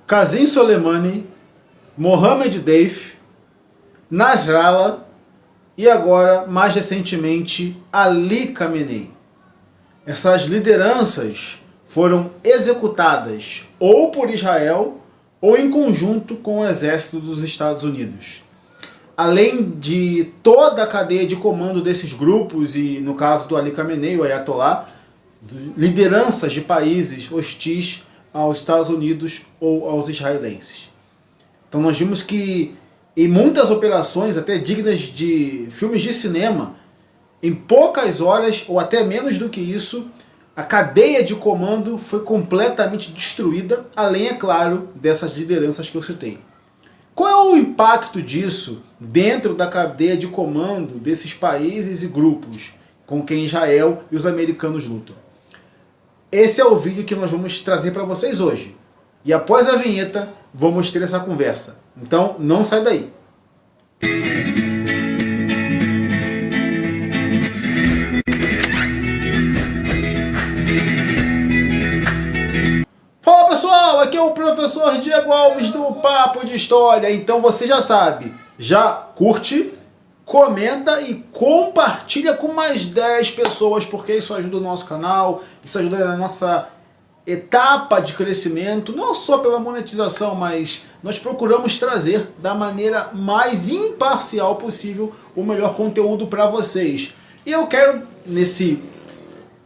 Qasem Soleimani, Mohammed Deif, Nasrallah e agora, mais recentemente, Ali Khamenei. Essas lideranças foram executadas ou por Israel ou em conjunto com o exército dos Estados Unidos. Além de toda a cadeia de comando desses grupos e, no caso do Ali Khamenei, o Ayatollah, lideranças de países hostis aos Estados Unidos ou aos israelenses. Então nós vimos que em muitas operações, até dignas de filmes de cinema, em poucas horas ou até menos do que isso, a cadeia de comando foi completamente destruída, além, é claro, dessas lideranças que eu citei. Qual é o impacto disso dentro da cadeia de comando desses países e grupos com quem Israel e os americanos lutam? Esse é o vídeo que nós vamos trazer para vocês hoje. E após a vinheta, vamos ter essa conversa. Então, não sai daí. Fala pessoal, aqui é o professor Diego Alves do Papo de História. Então você já sabe, já curte, comenta e compartilha com mais 10 pessoas, porque isso ajuda o nosso canal, isso ajuda na nossa etapa de crescimento, não só pela monetização, mas nós procuramos trazer da maneira mais imparcial possível o melhor conteúdo para vocês. E eu quero, nesse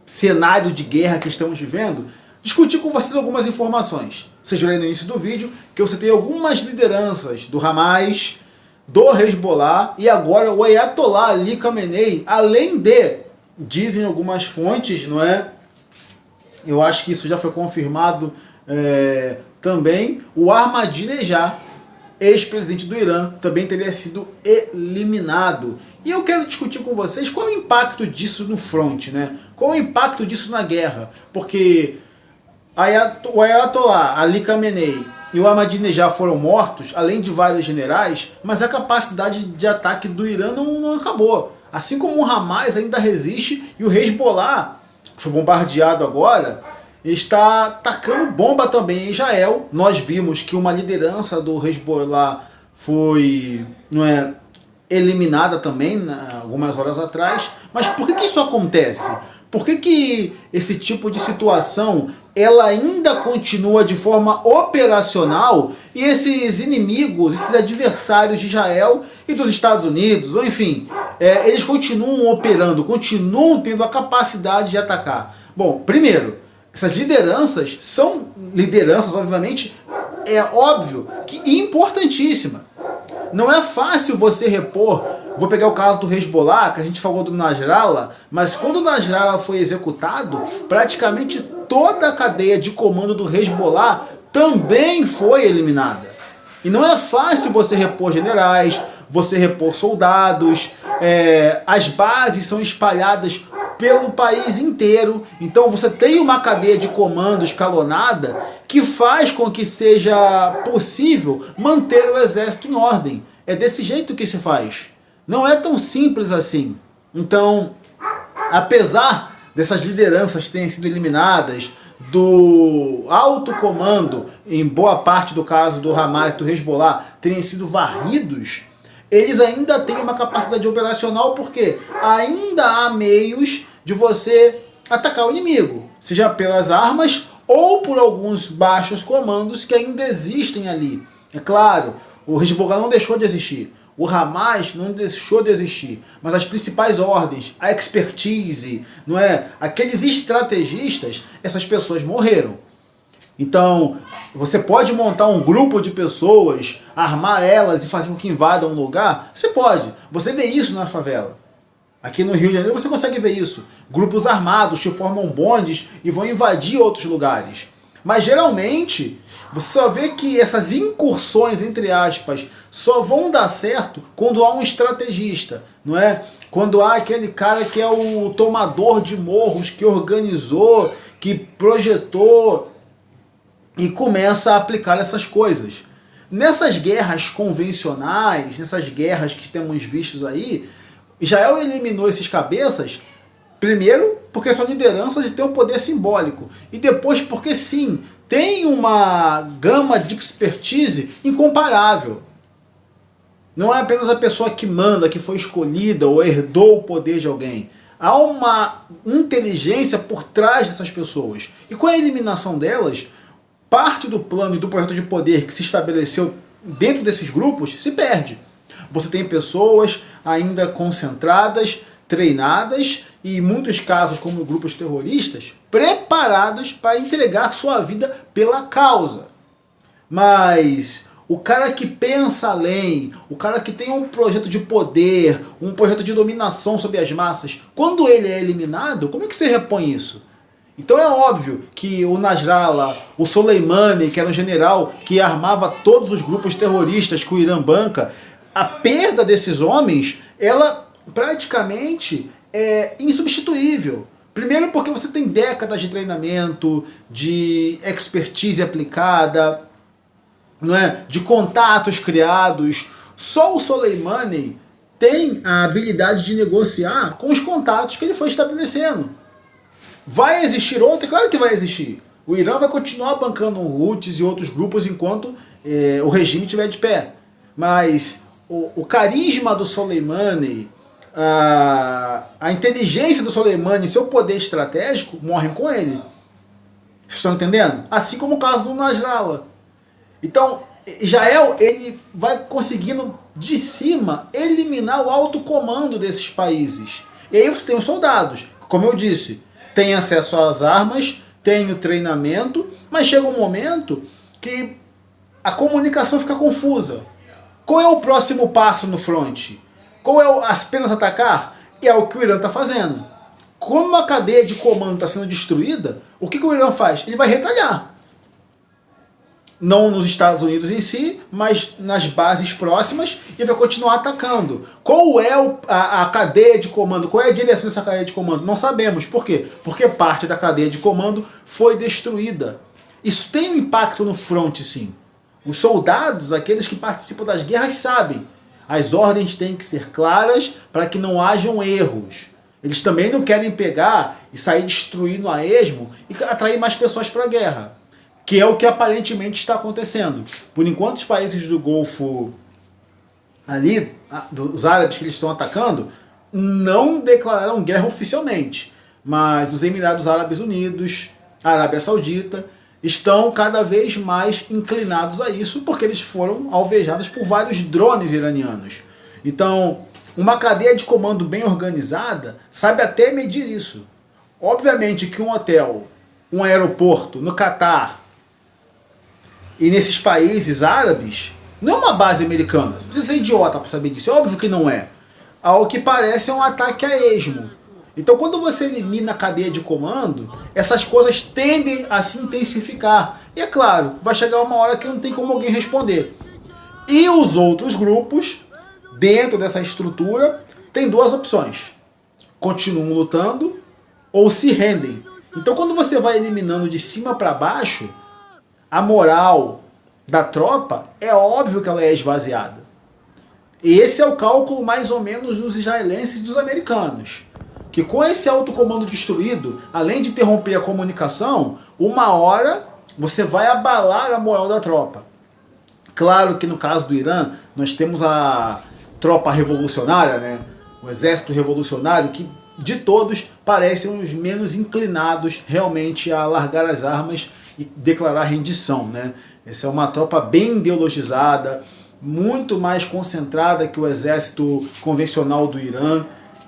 cenário de guerra que estamos vivendo, discutir com vocês algumas informações. Vocês viram aí no início do vídeo que eu citei algumas lideranças do Hamas, do Hezbollah e agora o Ayatollah Ali Khamenei, além de, dizem algumas fontes, não é? Eu acho que isso já foi confirmado também, o Ahmadinejad, ex-presidente do Irã, também teria sido eliminado. E eu quero discutir com vocês qual é o impacto disso no front, né? Qual é o impacto disso na guerra? Porque o Ayatollah Ali Khamenei e o Ahmadinejad foram mortos, além de vários generais, mas a capacidade de ataque do Irã não acabou. Assim como o Hamas ainda resiste e o Hezbollah, que foi bombardeado agora, está atacando bomba também em Israel. Nós vimos que uma liderança do Hezbollah foi eliminada também algumas horas atrás. Mas por que isso acontece? Por que esse tipo de situação ela ainda continua de forma operacional e esses inimigos, esses adversários de Israel e dos Estados Unidos, ou enfim, eles continuam operando, continuam tendo a capacidade de atacar? Bom, primeiro, essas lideranças são lideranças, obviamente, é óbvio, que importantíssima. Não é fácil você repor. Vou pegar o caso do Hezbollah, que a gente falou do Nasrallah, mas quando o Nasrallah foi executado, praticamente toda a cadeia de comando do Hezbollah também foi eliminada. E não é fácil você repor generais, você repor soldados, as bases são espalhadas pelo país inteiro, então você tem uma cadeia de comando escalonada que faz com que seja possível manter o exército em ordem. É desse jeito que se faz. Não é tão simples assim. Então, apesar dessas lideranças terem sido eliminadas, do alto comando, em boa parte do caso do Hamas e do Hezbollah, terem sido varridos, eles ainda têm uma capacidade operacional porque ainda há meios de você atacar o inimigo, seja pelas armas ou por alguns baixos comandos que ainda existem ali. É claro, o Hezbollah não deixou de existir, o Hamas não deixou de existir, mas as principais ordens, a expertise, aqueles estrategistas, essas pessoas morreram. Então, você pode montar um grupo de pessoas, armar elas e fazer com que invadam um lugar? Você pode. Você vê isso na favela. Aqui no Rio de Janeiro você consegue ver isso. Grupos armados que formam bondes e vão invadir outros lugares. Mas geralmente, você só vê que essas incursões, entre aspas, só vão dar certo quando há um estrategista, não é? Quando há aquele cara que é o tomador de morros, que organizou, que projetou e começa a aplicar essas coisas. Nessas guerras convencionais, nessas guerras que temos vistos aí, Israel eliminou esses cabeças, primeiro, porque são lideranças e têm um poder simbólico. E depois porque sim, tem uma gama de expertise incomparável. Não é apenas a pessoa que manda, que foi escolhida ou herdou o poder de alguém. Há uma inteligência por trás dessas pessoas. E com a eliminação delas, parte do plano e do projeto de poder que se estabeleceu dentro desses grupos se perde. Você tem pessoas ainda concentradas, treinadas e, em muitos casos, como grupos terroristas, preparadas para entregar sua vida pela causa. Mas o cara que pensa além, o cara que tem um projeto de poder, um projeto de dominação sobre as massas, quando ele é eliminado, como é que você repõe isso? Então é óbvio que o Nasrallah, o Soleimani, que era um general que armava todos os grupos terroristas que o Irã banca, a perda desses homens, ela praticamente é insubstituível. Primeiro porque você tem décadas de treinamento, de expertise aplicada, não é? De contatos criados. Só o Soleimani tem a habilidade de negociar com os contatos que ele foi estabelecendo. Vai existir outro? Claro que vai existir. O Irã vai continuar bancando Houthis e outros grupos enquanto o regime estiver de pé. Mas o carisma do Soleimani, a inteligência do Soleimani e seu poder estratégico morrem com ele. Vocês estão entendendo? Assim como o caso do Nasrallah. Então, Israel ele vai conseguindo de cima eliminar o alto comando desses países. E aí você tem os soldados, como eu disse, tem acesso às armas, tem o treinamento, mas chega um momento que a comunicação fica confusa. Qual é o próximo passo no front? Qual é apenas atacar? E é o que o Irã está fazendo. Como a cadeia de comando está sendo destruída, o que o Irã faz? Ele vai retalhar. Não nos Estados Unidos em si, mas nas bases próximas, e vai continuar atacando. Qual é a cadeia de comando? Qual é a direção dessa cadeia de comando? Não sabemos. Por quê? Porque parte da cadeia de comando foi destruída. Isso tem um impacto no front, sim. Os soldados, aqueles que participam das guerras, sabem. As ordens têm que ser claras para que não hajam erros. Eles também não querem pegar e sair destruindo a esmo e atrair mais pessoas para a guerra. Que é o que aparentemente está acontecendo. Por enquanto, os países do Golfo ali, dos árabes que eles estão atacando, não declararam guerra oficialmente. Mas os Emirados Árabes Unidos, a Arábia Saudita, estão cada vez mais inclinados a isso, porque eles foram alvejados por vários drones iranianos. Então, uma cadeia de comando bem organizada sabe até medir isso. Obviamente que um hotel, um aeroporto no Catar, e nesses países árabes, não é uma base americana. Você precisa ser idiota para saber disso. É óbvio que não é. Ao que parece é um ataque a esmo. Então quando você elimina a cadeia de comando, essas coisas tendem a se intensificar. E é claro, vai chegar uma hora que não tem como alguém responder. E os outros grupos, dentro dessa estrutura, têm duas opções. Continuam lutando ou se rendem. Então quando você vai eliminando de cima para baixo, a moral da tropa, é óbvio que ela é esvaziada. E esse é o cálculo mais ou menos dos israelenses e dos americanos. Que com esse alto comando destruído, além de interromper a comunicação, uma hora você vai abalar a moral da tropa. Claro que no caso do Irã, nós temos a tropa revolucionária, né? O exército revolucionário, que de todos parecem os menos inclinados realmente a largar as armas e declarar rendição, né? Essa é uma tropa bem ideologizada, muito mais concentrada que o exército convencional do Irã.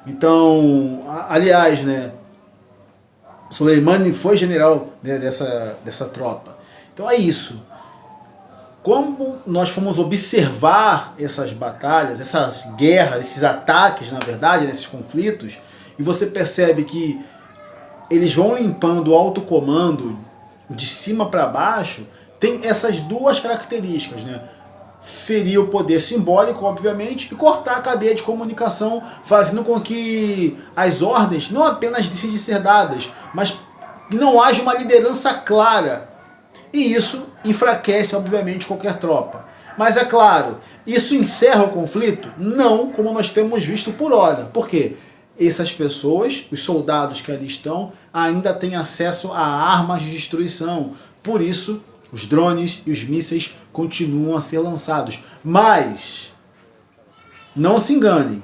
Então, aliás, né, Soleimani foi general, né, dessa tropa. Então é isso. Como nós fomos observar essas batalhas, essas guerras, esses ataques, na verdade, esses conflitos, e você percebe que eles vão limpando o alto comando de cima para baixo, tem essas duas características, né? Ferir o poder simbólico, obviamente, e cortar a cadeia de comunicação, fazendo com que as ordens não apenas deixem de ser dadas, mas que não haja uma liderança clara. E isso enfraquece, obviamente, qualquer tropa. Mas é claro, isso encerra o conflito? Não, como nós temos visto por hora. Por quê? essas pessoas, os soldados que ali estão, ainda têm acesso a armas de destruição. Por isso, os drones e os mísseis continuam a ser lançados. Mas, não se enganem,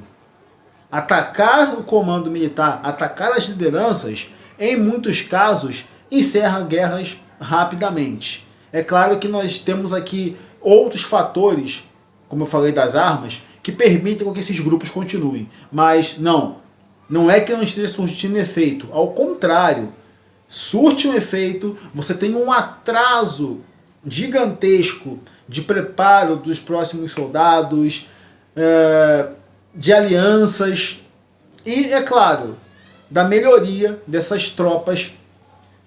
atacar o comando militar, atacar as lideranças, em muitos casos, encerra guerras rapidamente. É claro que nós temos aqui outros fatores, como eu falei das armas, que permitem que esses grupos continuem. Mas não é que não esteja surtindo efeito. Ao contrário, surte um efeito, você tem um atraso gigantesco de preparo dos próximos soldados, de alianças e, é claro, da melhoria dessas tropas,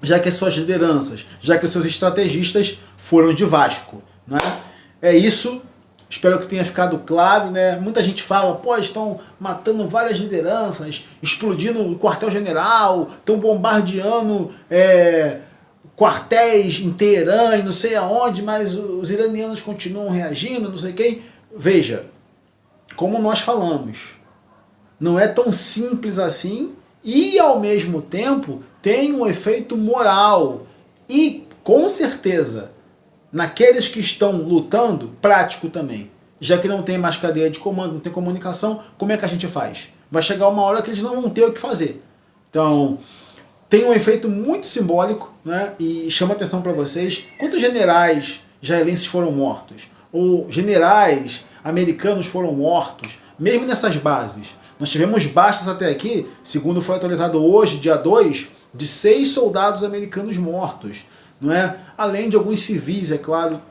já que as suas lideranças, já que os seus estrategistas foram de Vasco, né? É isso, espero que tenha ficado claro, né? Muita gente fala, pô, estão matando várias lideranças, explodindo o quartel-general, estão bombardeando quartéis em Teherã e não sei aonde, mas os iranianos continuam reagindo, não sei quem. Veja, como nós falamos, não é tão simples assim e, ao mesmo tempo, tem um efeito moral e, com certeza, naqueles que estão lutando, prático também. Já que não tem mais cadeia de comando, não tem comunicação, como é que a gente faz? Vai chegar uma hora que eles não vão ter o que fazer. Então, tem um efeito muito simbólico, né? E chama atenção para vocês, quantos generais israelenses foram mortos? Ou generais americanos foram mortos, mesmo nessas bases. Nós tivemos baixas até aqui, segundo foi atualizado hoje, dia 2, de 6 soldados americanos mortos, não é? Além de alguns civis, é claro,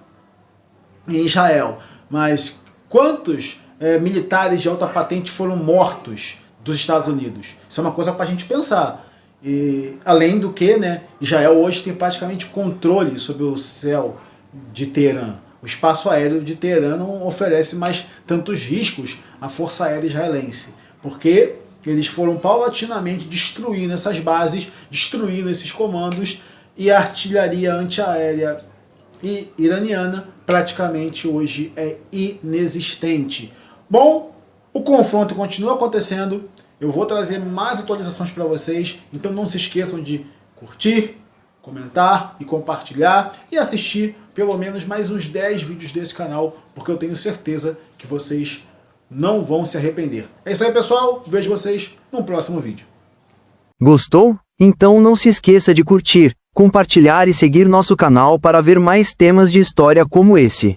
em Israel. Mas quantos militares de alta patente foram mortos dos Estados Unidos? Isso é uma coisa para a gente pensar. E, além do que, né, Israel hoje tem praticamente controle sobre o céu de Teherã. O espaço aéreo de Teherã não oferece mais tantos riscos à Força Aérea Israelense, porque eles foram paulatinamente destruindo essas bases, destruindo esses comandos, e a artilharia antiaérea iraniana praticamente hoje é inexistente. Bom, o confronto continua acontecendo, eu vou trazer mais atualizações para vocês, então não se esqueçam de curtir, comentar e compartilhar e assistir pelo menos mais uns 10 vídeos desse canal, porque eu tenho certeza que vocês não vão se arrepender. É isso aí, pessoal. Vejo vocês no próximo vídeo. Gostou? Então não se esqueça de curtir, compartilhar e seguir nosso canal para ver mais temas de história como esse.